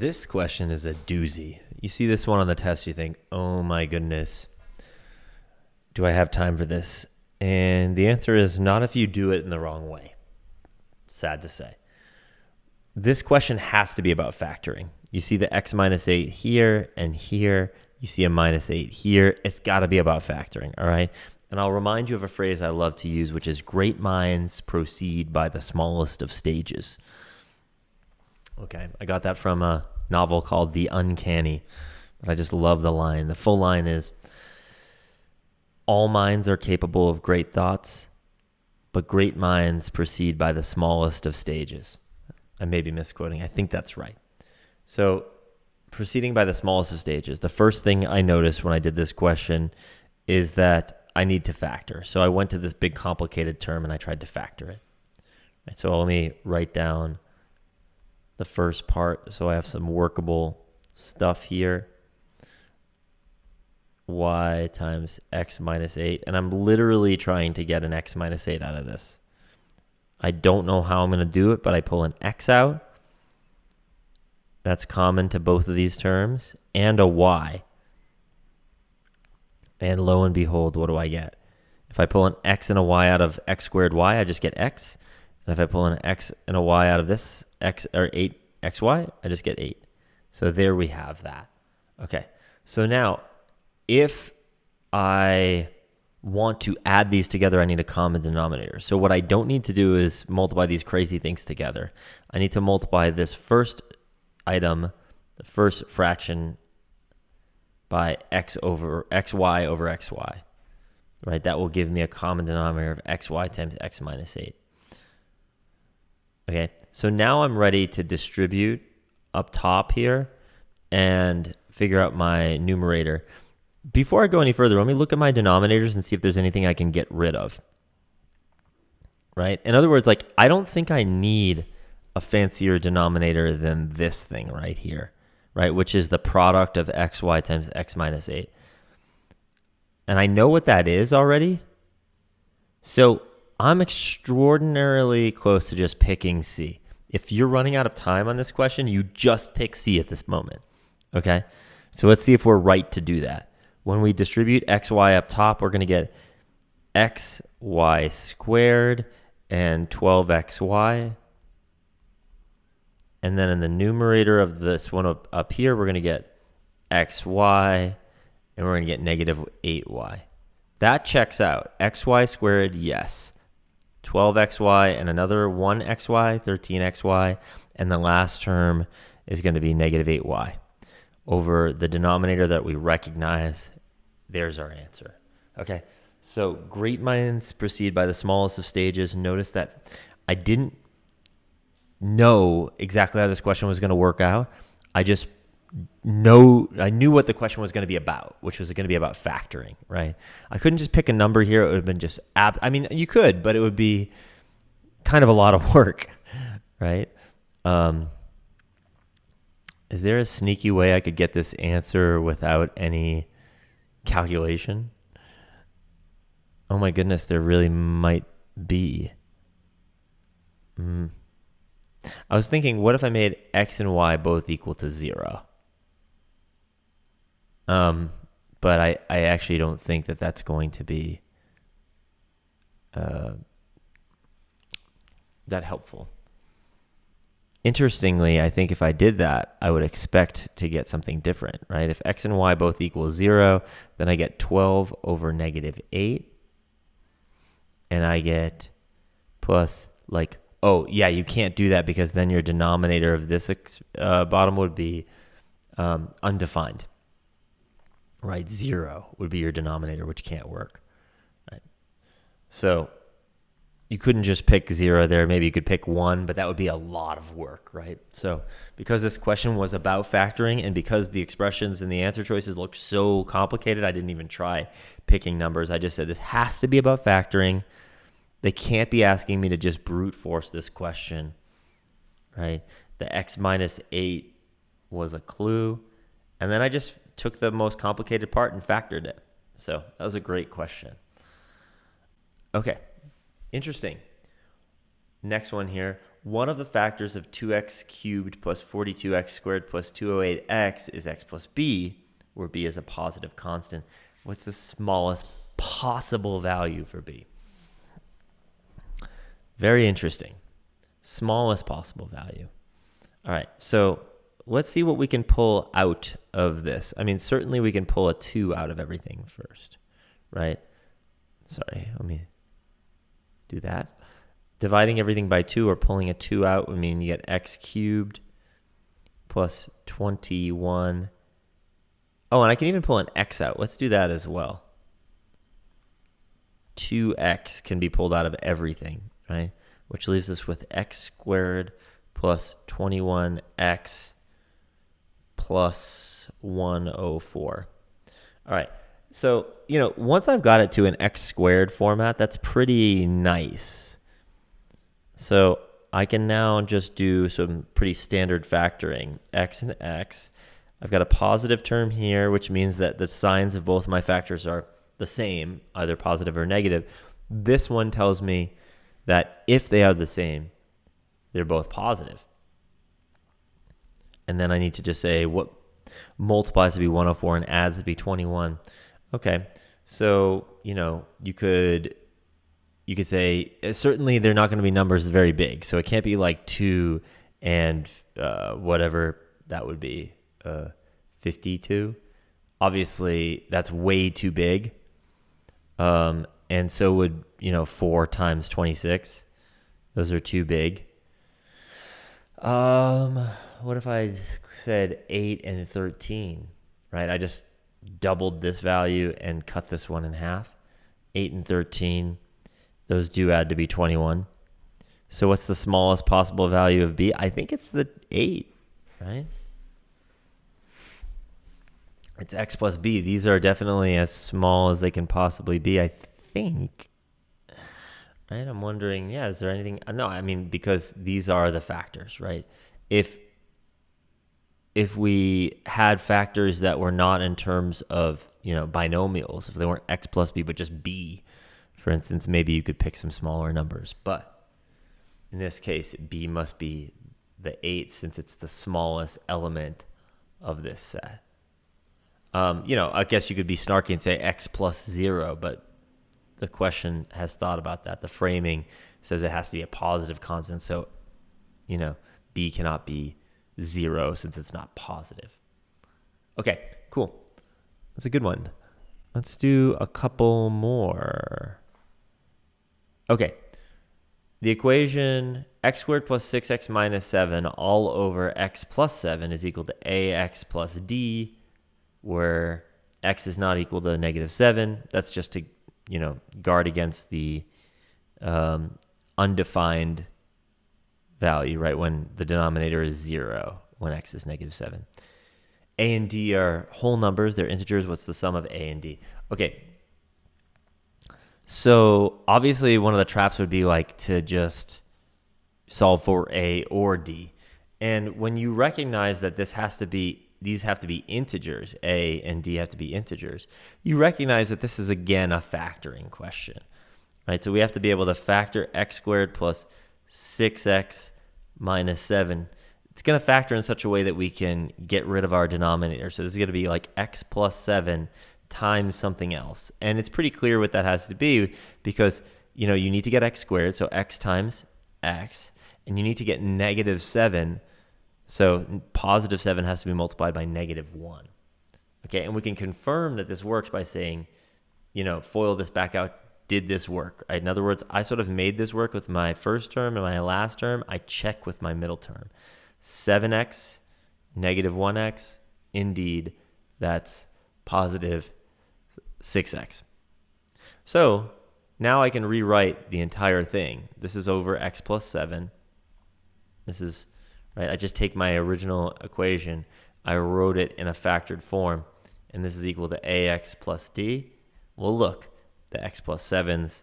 This question is a doozy. You see this one on the test, you think, oh my goodness, do I have time for this? And the answer is not if you do it in the wrong way. Sad to say. This question has to be about factoring. You see the x minus 8 here and here. You see a minus 8 here. It's got to be about factoring, all right? And I'll remind you of a phrase I love to use, which is great minds proceed by the smallest of stages. Okay, I got that from a novel called The Uncanny. I just love the line. The full line is, all minds are capable of great thoughts, but great minds proceed by the smallest of stages. I may be misquoting. I think that's right. So proceeding by the smallest of stages, the first thing I noticed when I did this question is that I need to factor. So I went to this big complicated term and I tried to factor it. Right, so let me write down the first part so I have some workable stuff here. Y times x minus 8. And I'm literally trying to get an x minus 8 out of this. I don't know how I'm going to do it, but I pull an x out. That's common to both of these terms. And a y. And lo and behold, what do I get? If I pull an x and a y out of x squared y, I just get x. And if I pull an x and a y out of this, x or 8xy, I just get 8. So there we have that. Okay, so now if I want to add these together, I need a common denominator. So what I don't need to do is multiply these crazy things together. I need to multiply this first item, the first fraction, by xy over xy, right? That will give me a common denominator of xy times x minus 8. Okay, so now I'm ready to distribute up top here and figure out my numerator. Before I go any further, let me look at my denominators and see if there's anything I can get rid of, right? In other words, like, I don't think I need a fancier denominator than this thing right here, right? Which is the product of xy times x minus 8. And I know what that is already. So I'm extraordinarily close to just picking C. If you're running out of time on this question, you just pick C at this moment, okay? So let's see if we're right to do that. When we distribute xy up top, we're going to get xy squared and 12xy. And then in the numerator of this one up here, we're going to get xy, and we're going to get negative 8y. That checks out. Xy squared, yes. 12xy and another 1xy, 13xy. And the last term is going to be negative 8y. Over the denominator that we recognize, there's our answer. Okay, so great minds proceed by the smallest of stages. Notice that I didn't know exactly how this question was going to work out. I knew what the question was going to be about, which was going to be about factoring, right? I couldn't just pick a number here. It would have been just, I mean, you could, but it would be kind of a lot of work, right? Is there a sneaky way I could get this answer without any calculation? Oh my goodness, there really might be. I was thinking, what if I made x and y both equal to 0? But I actually don't think that that's going to be that helpful. Interestingly, I think if I did that, I would expect to get something different, right? If x and y both equal 0, then I get 12 over negative 8. And I get plus, like, oh, yeah, you can't do that because then your denominator of this bottom would be undefined, right? 0 would be your denominator, which can't work, right? So you couldn't just pick 0 there. Maybe you could pick 1, but that would be a lot of work, right? So because this question was about factoring and because the expressions and the answer choices look so complicated, I didn't even try picking numbers. I just said this has to be about factoring. They can't be asking me to just brute force this question, right? The x minus 8 was a clue. And then I just took the most complicated part and factored it. So that was a great question. Okay. Interesting. Next one here. one of the factors of 2x cubed plus 42x squared plus 208x is x plus b, where b is a positive constant. What's the smallest possible value for b? Very interesting. Smallest possible value. All right, so let's see what we can pull out of this. I mean, certainly we can pull a 2 out of everything first, right? Sorry, let me do that. Dividing everything by 2 or pulling a 2 out would mean you get x cubed plus 21. Oh, and I can even pull an x out. Let's do that as well. 2x can be pulled out of everything, right? Which leaves us with x squared plus 21x plus 104. All right. So, once I've got it to an x squared format, that's pretty nice. So I can now just do some pretty standard factoring, x and x. I've got a positive term here, which means that the signs of both my factors are the same, either positive or negative. This one tells me that if they are the same, they're both positive. And then I need to just say what multiplies to be 104 and adds to be 21. Okay, so, you could say, certainly they're not going to be numbers very big. So it can't be like 2 and whatever that would be, 52. Obviously, that's way too big. And so would, 4 times 26. Those are too big. What if I said 8 and 13, right? I just doubled this value and cut this one in half. 8 and 13, those do add to be 21. So what's the smallest possible value of b? I think it's the 8, right? It's x plus b. These are definitely as small as they can possibly be, I think. Right? I'm wondering, is there anything? No, I mean, because these are the factors, right? If we had factors that were not in terms of, binomials, if they weren't x plus b, but just b, for instance, maybe you could pick some smaller numbers. But in this case, b must be the 8 since it's the smallest element of this set. I guess you could be snarky and say x plus 0, but the question has thought about that. The framing says it has to be a positive constant. So, b cannot be 0 since it's not positive. Okay, cool. That's a good one. Let's do a couple more. Okay. The equation x squared plus 6x minus 7 all over x plus 7 is equal to ax plus d, where x is not equal to negative 7. That's just to, guard against the undefined value, right, when the denominator is 0, when x is negative 7. A and d are whole numbers. They're integers. What's the sum of a and d? Okay. So obviously one of the traps would be like to just solve for a or d. And when you recognize that these have to be integers, a and d have to be integers, you recognize that this is again a factoring question, right? So we have to be able to factor x squared plus 6x minus 7. It's going to factor in such a way that we can get rid of our denominator. So this is going to be like x plus 7 times something else. And it's pretty clear what that has to be because, you need to get x squared, so x times x, and you need to get negative 7. So positive 7 has to be multiplied by negative 1. Okay, and we can confirm that this works by saying, FOIL this back out. Did this work? Right? In other words, I sort of made this work with my first term and my last term. I check with my middle term. 7x, negative 1x. Indeed, that's positive 6x. So now I can rewrite the entire thing. This is over x plus 7. This is, right? I just take my original equation. I wrote it in a factored form. And this is equal to ax plus d. Well, look, the x plus 7s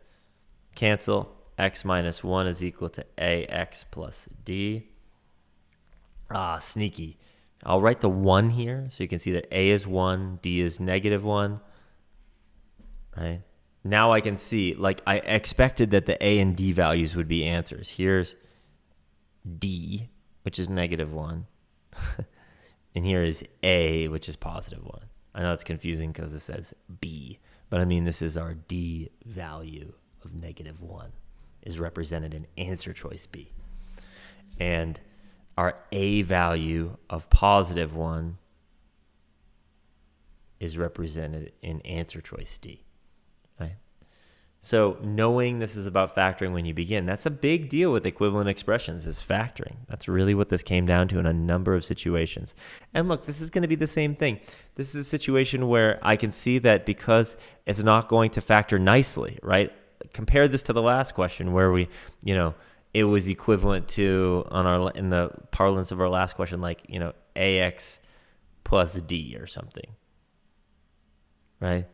cancel. X minus 1 is equal to ax plus d. Sneaky. I'll write the 1 here so you can see that a is 1, d is negative 1. Right? Now I can see, like I expected that the a and d values would be answers. Here's D, which is negative 1. And here is A, which is positive 1. I know it's confusing because it says B, but I mean this is our D value of negative 1 is represented in answer choice B. And our A value of positive 1 is represented in answer choice D. Right? So knowing this is about factoring when you begin, that's a big deal with equivalent expressions is factoring. That's really what this came down to in a number of situations. And look, this is going to be the same thing. This is a situation where I can see that because it's not going to factor nicely, right? Compare this to the last question where we, it was equivalent to in the parlance of our last question, like, AX plus D or something, right?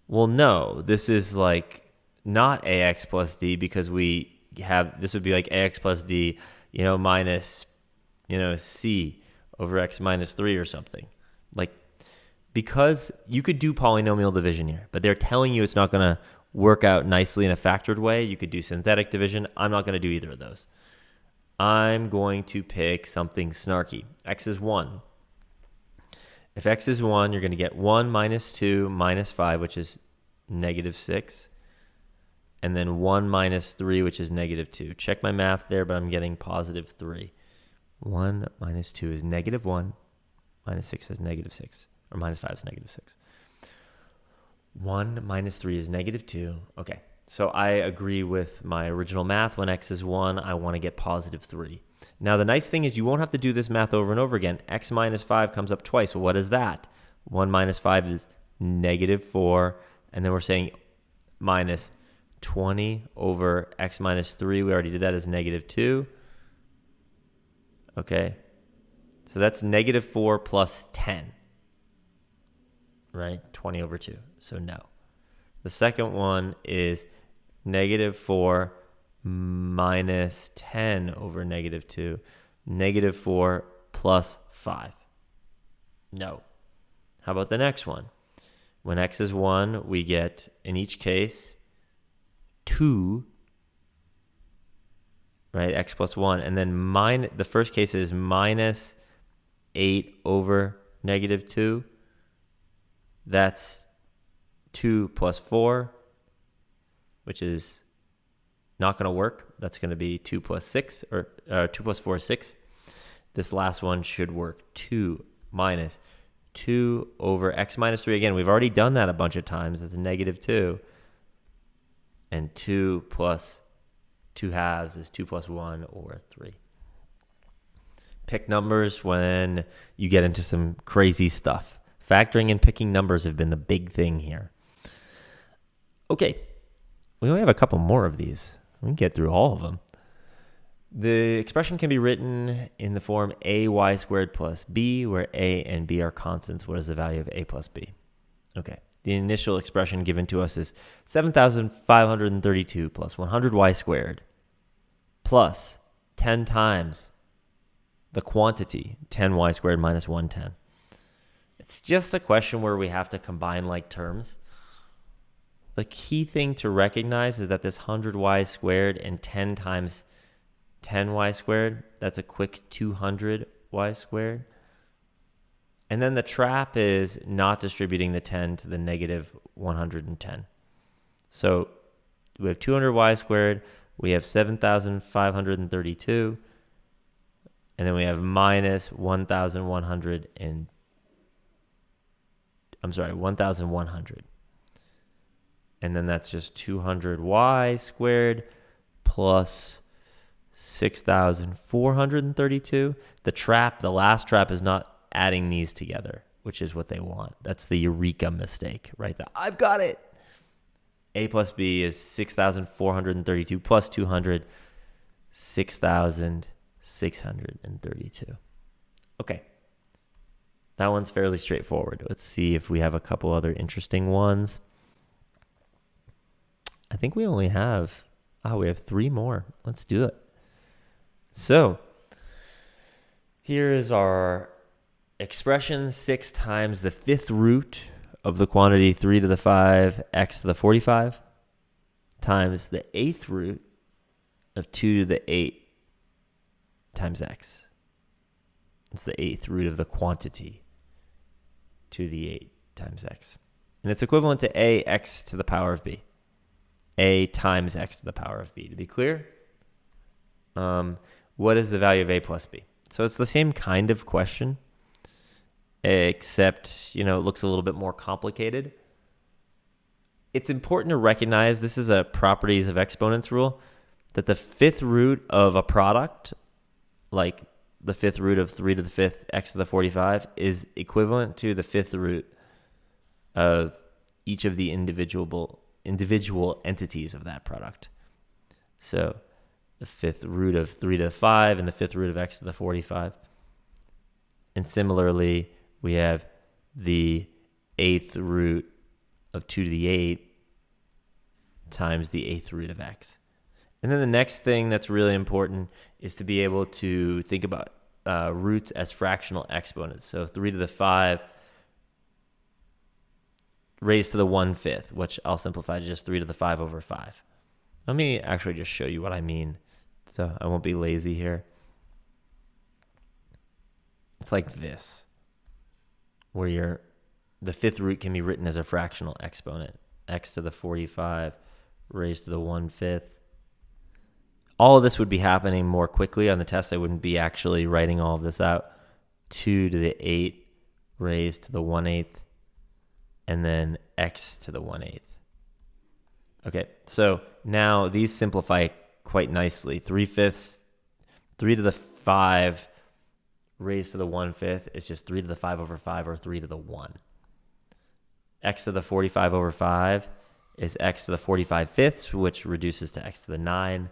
Well, no, this is like not AX plus D because this would be like AX plus D, minus, C over X minus 3 or something. Like, because you could do polynomial division here, but they're telling you it's not going to work out nicely in a factored way. You could do synthetic division. I'm not going to do either of those. I'm going to pick something snarky. X is 1. If X is 1, you're going to get 1 minus 2 minus 5, which is negative 6. And then 1 minus 3, which is negative 2. Check my math there, but I'm getting positive 3. 1 minus 2 is negative 1. Minus 6 is negative 6. Or minus 5 is negative 6. 1 minus 3 is negative 2. Okay, so I agree with my original math. When X is 1, I want to get positive 3. Now, the nice thing is you won't have to do this math over and over again. X minus 5 comes up twice. Well, what is that? 1 minus 5 is negative 4. And then we're saying minus 20 over X minus 3. We already did that as negative 2. Okay. So that's negative 4 plus 10. Right? 20 over 2. So no. The second one is negative 4 minus 10 over negative 2. Negative 4 plus 5. No. How about the next one? When X is 1, we get, in each case, 2, right? X plus 1. And then the first case is minus 8 over negative 2. That's 2 plus 4, which is not going to work. That's going to be 2 plus 6, or 2 plus 4 is 6. This last one should work. 2 minus 2 over X minus 3. Again, we've already done that a bunch of times. That's a negative 2. And 2 plus 2 halves is 2 plus 1 or 3. Pick numbers when you get into some crazy stuff. Factoring and picking numbers have been the big thing here. Okay, we only have a couple more of these. We can get through all of them. The expression can be written in the form ay squared plus b, where a and b are constants. What is the value of a plus b? Okay, the initial expression given to us is 7,532 plus 100y squared plus 10 times the quantity, 10y squared minus 110. It's just a question where we have to combine like terms. The key thing to recognize is that this 100y squared and 10 times 10y squared, that's a quick 200y squared. And then the trap is not distributing the 10 to the negative 110. So we have 200y squared, we have 7,532, and then we have minus 1,100 1,100. And then that's just 200y squared plus 6,432. The last trap is not adding these together, which is what they want. That's the eureka mistake, right? I've got it. A plus B is 6,432 plus 200, 6,632. Okay. That one's fairly straightforward. Let's see if we have a couple other interesting ones. I think we only have, we have 3 more. Let's do it. So here is our expression 6 times the 5th root of the quantity 3 to the 5 x to the 45 times the 8th root of 2 to the 8 times x. It's the 8th root of the quantity to the 8 times x. And it's equivalent to ax to the power of b. A times x to the power of b. To be clear, what is the value of a plus b? So it's the same kind of question, except, it looks a little bit more complicated. It's important to recognize, this is a properties of exponents rule, that the 5th root of a product, like the 5th root of 3 to the 5th x to the 45, is equivalent to the 5th root of each of the individual entities of that product. So the 5th root of 3 to the 5 and the 5th root of x to the 45. And similarly, we have the 8th root of 2 to the 8 times the 8th root of x. And then the next thing that's really important is to be able to think about roots as fractional exponents. So 3 to the 5 raised to the 1/5, which I'll simplify to just 3 to the 5 over 5. Let me actually just show you what I mean, so I won't be lazy here. It's like this, where the 5th root can be written as a fractional exponent. X to the 45 raised to the 1/5. All of this would be happening more quickly on the test. I wouldn't be actually writing all of this out. 2 to the 8 raised to the 1/8, and then x to the 1/8. Okay, so now these simplify quite nicely. 3/5, 3 to the 5 raised to the 1/5 is just 3 to the 5 over 5, or 3 to the 1. X to the 45 over 5 is x to the 45/5, which reduces to x to the 9.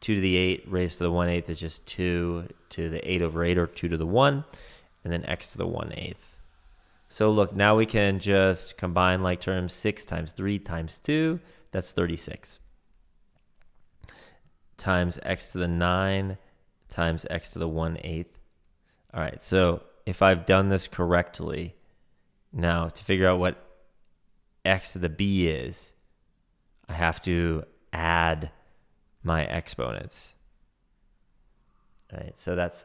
2 to the 8 raised to the 1/8 is just 2 to the 8 over 8, or 2 to the 1, and then x to the 1/8. So look, now we can just combine like terms. 6 times 3 times 2, that's 36. Times x to the 9 times x to the 1/8. All right, so if I've done this correctly, now to figure out what x to the b is, I have to add my exponents. All right, so that's,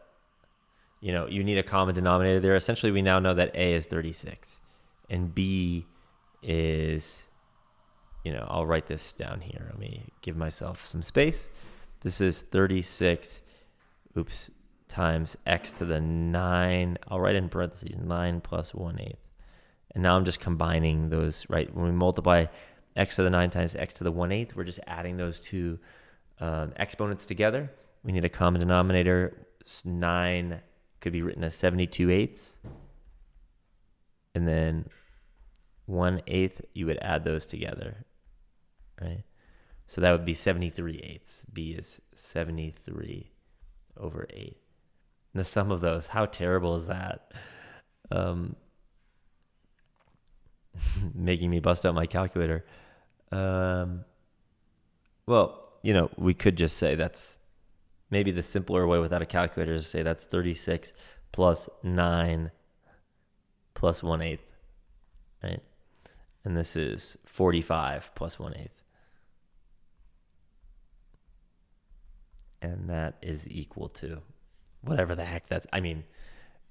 you need a common denominator there. Essentially, we now know that a is 36, and b is, I'll write this down here. Let me give myself some space. This is 36, times x to the 9. I'll write in parentheses 9 plus 1/8. And now I'm just combining those, right? When we multiply x to the 9 times x to the 1/8, we're just adding those two exponents together. We need a common denominator. 9 could be written as 72/8. And then 1/8, you would add those together, right? So that would be 73/8. B is 73 over 8. And the sum of those, how terrible is that? Making me bust out my calculator. Well, we could just say that's maybe the simpler way without a calculator is to say that's 36 plus 9 plus 1/8, right? And this is 45 plus 1/8. And that is equal to whatever the heck that's,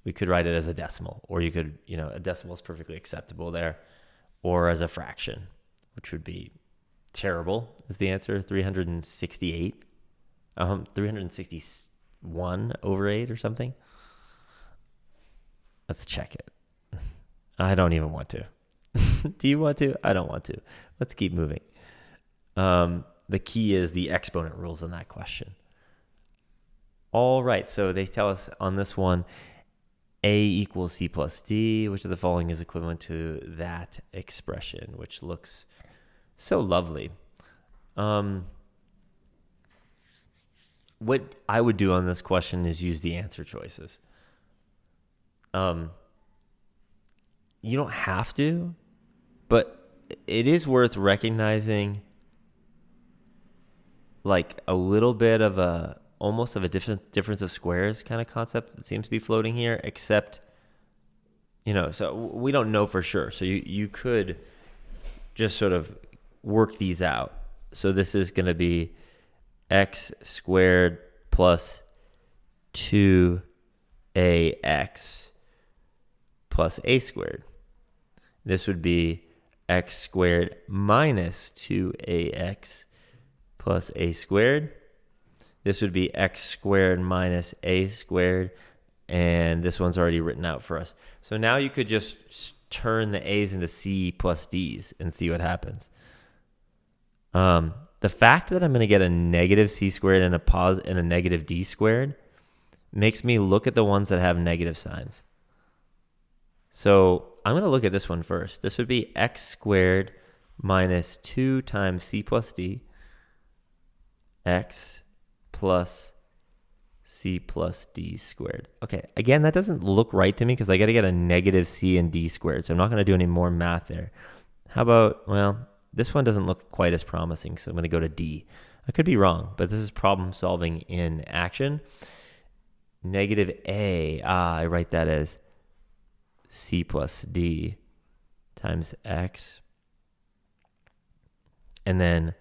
we could write it as a decimal, or you could, a decimal is perfectly acceptable there, or as a fraction, which would be terrible, is the answer. 368, 361 over 8 or something. Let's check it. I don't even want to. Do you want to? I don't want to. Let's keep moving. The key is the exponent rules in that question. All right, so they tell us on this one, A equals C plus D, which of the following is equivalent to that expression, which looks so lovely. What I would do on this question is use the answer choices. You don't have to, but it is worth recognizing like a little bit of almost of a difference of squares kind of concept that seems to be floating here, except, so we don't know for sure. So you could just sort of work these out. So this is going to be x squared plus 2ax plus a squared. This would be x squared minus 2ax plus a squared. This would be x squared minus a squared, and this one's already written out for us. So now you could just turn the a's into c plus d's and see what happens. The fact that I'm going to get a negative c squared and a negative d squared makes me look at the ones that have negative signs. So I'm going to look at this one first. This would be x squared minus 2 times c plus d, x plus c plus d squared. Okay, again, that doesn't look right to me because I got to get a negative c and d squared, so I'm not going to do any more math there. How about, well, this one doesn't look quite as promising, so I'm going to go to d. I could be wrong, but this is problem solving in action. Negative a, I write that as c plus d times x, and then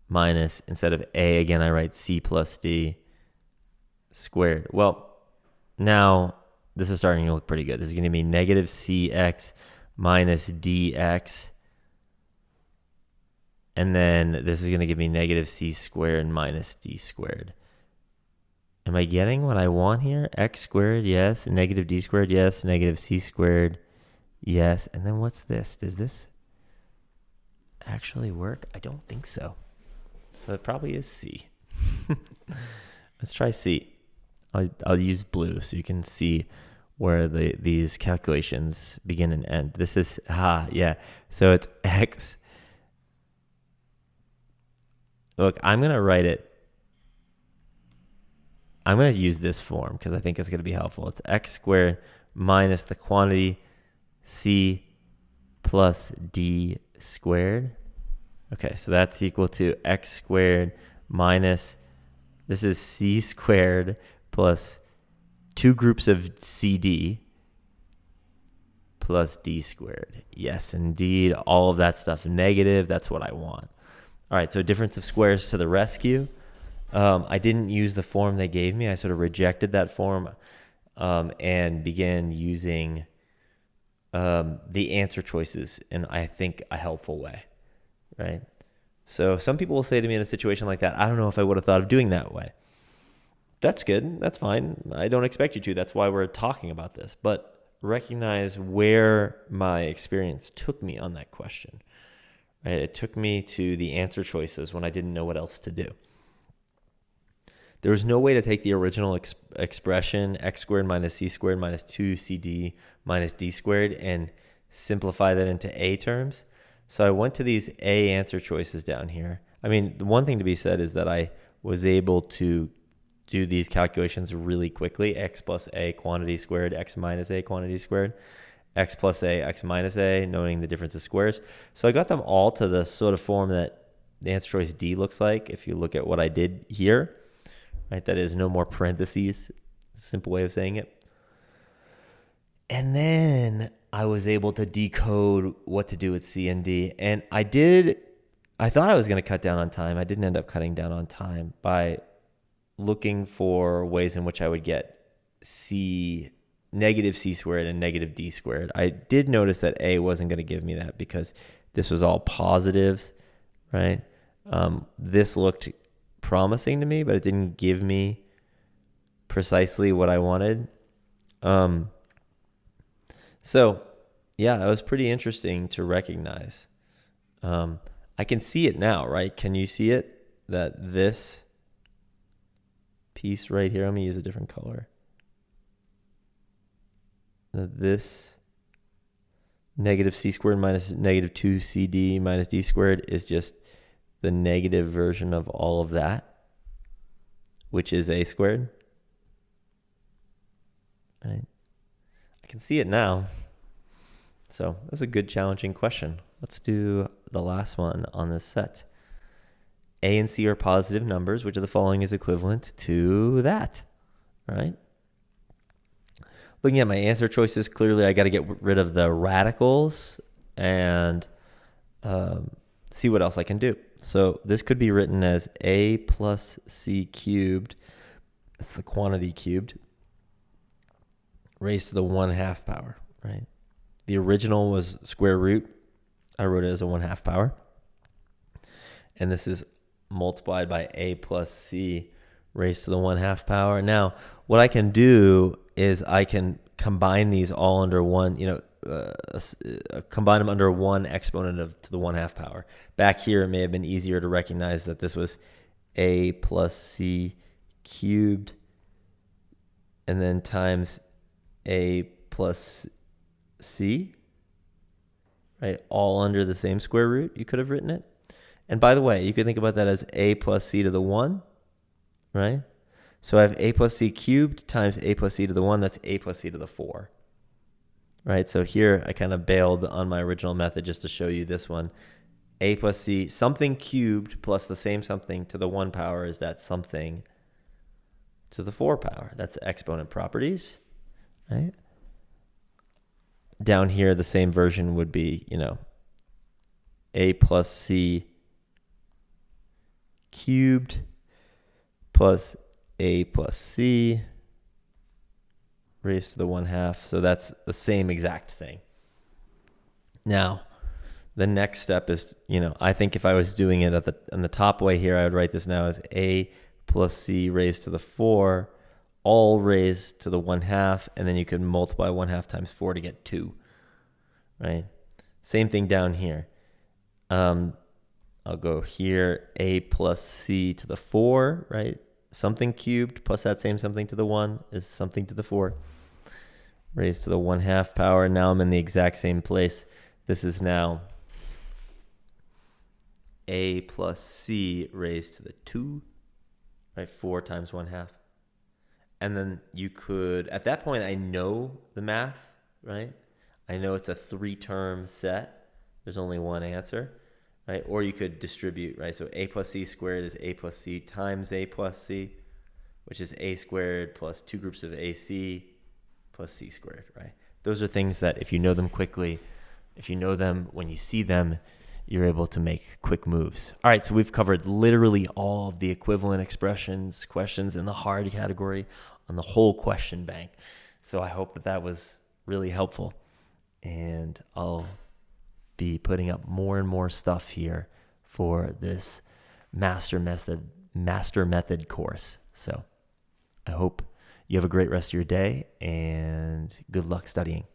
minus, instead of a, again, I write c plus d squared. Well, now this is starting to look pretty good. This is going to be negative cx minus dx, and then this is going to give me negative c squared minus d squared. Am I getting what I want here? X squared, yes. Negative d squared, yes. Negative c squared, yes. And then what's this? Does this actually work? I don't think so. So it probably is C. Let's try C. I'll use blue so you can see where these calculations begin and end. This is, yeah. So it's X. Look, I'm going to write it. I'm going to use this form because I think it's going to be helpful. It's x squared minus the quantity c plus d squared. Okay, so that's equal to x squared minus, this is c squared plus 2 groups of cd plus d squared. Yes, indeed, all of that stuff negative. That's what I want. All right, so difference of squares to the rescue. I didn't use the form they gave me. I sort of rejected that form and began using the answer choices in, I think, a helpful way, right? So some people will say to me in a situation like that, I don't know if I would have thought of doing that way. That's good. That's fine. I don't expect you to. That's why we're talking about this. But recognize where my experience took me on that question, right? It took me to the answer choices when I didn't know what else to do. There was no way to take the original expression, x squared minus c squared minus 2cd minus d squared, and simplify that into a terms. So I went to these a answer choices down here. I mean, the one thing to be said is that I was able to do these calculations really quickly. X plus a quantity squared, x minus a quantity squared, x plus a, x minus a, knowing the difference of squares. So I got them all to the sort of form that the answer choice D looks like if you look at what I did here. Right, that is no more parentheses, simple way of saying it. And then I was able to decode what to do with C and D. And I thought I was going to cut down on time. I didn't end up cutting down on time by looking for ways in which I would get C, negative C squared and negative D squared. I did notice that A wasn't going to give me that because this was all positives, right? This looked promising to me, but it didn't give me precisely what I wanted. So yeah, it was pretty interesting to recognize. I can see it now, right? Can you see it? That this piece right here, I'm gonna use a different color. That this negative c squared minus negative 2cd minus d squared is just the negative version of all of that, which is a squared. Right? I can see it now. So that's a good challenging question. Let's do the last one on this set. A and C are positive numbers. Which of the following is equivalent to that? Right? Looking at my answer choices, clearly I got to get rid of the radicals and see what else I can do. So this could be written as a plus c cubed It's the quantity cubed raised to the 1/2 power, right? The original was square root. I wrote it as a 1/2 power. And this is multiplied by a plus c raised to the 1/2 power. Now, what I can do is I can combine these all under one, combine them under one exponent to the 1/2 power. Back here, it may have been easier to recognize that this was a plus c cubed and then times a plus c, right? All under the same square root. You could have written it. And by the way, you could think about that as a plus c to the 1, right? So I have a plus c cubed times a plus c to the 1. That's a plus c to the 4, right? So here I kind of bailed on my original method just to show you this one. A plus c, something cubed plus the same something to the 1 power is that something to the 4 power. That's exponent properties, right? Down here, the same version would be, a plus c cubed plus a plus c raised to the 1/2. So that's the same exact thing. Now, the next step is, I think if I was doing it on the top way here, I would write this now as a plus c raised to the 4, all raised to the 1/2, and then you could multiply 1/2 times 4 to get 2, right? Same thing down here. I'll go here, a plus c to the 4, right? Something cubed plus that same something to the 1 is something to the 4, raised to the 1/2 power. Now I'm in the exact same place. This is now a plus c raised to the 2, right? 4 times 1/2. And then you could, at that point, I know the math, right? I know it's a 3-term set. There's only one answer, right? Or you could distribute, right? So a plus c squared is a plus c times a plus c, which is a squared plus 2 groups of ac plus c squared, right? Those are things that if you know them quickly, if you know them when you see them, you're able to make quick moves. All right, so we've covered literally all of the equivalent expressions, questions in the hard category on the whole question bank. So I hope that was really helpful. And I'll be putting up more and more stuff here for this master method course. So I hope you have a great rest of your day and good luck studying.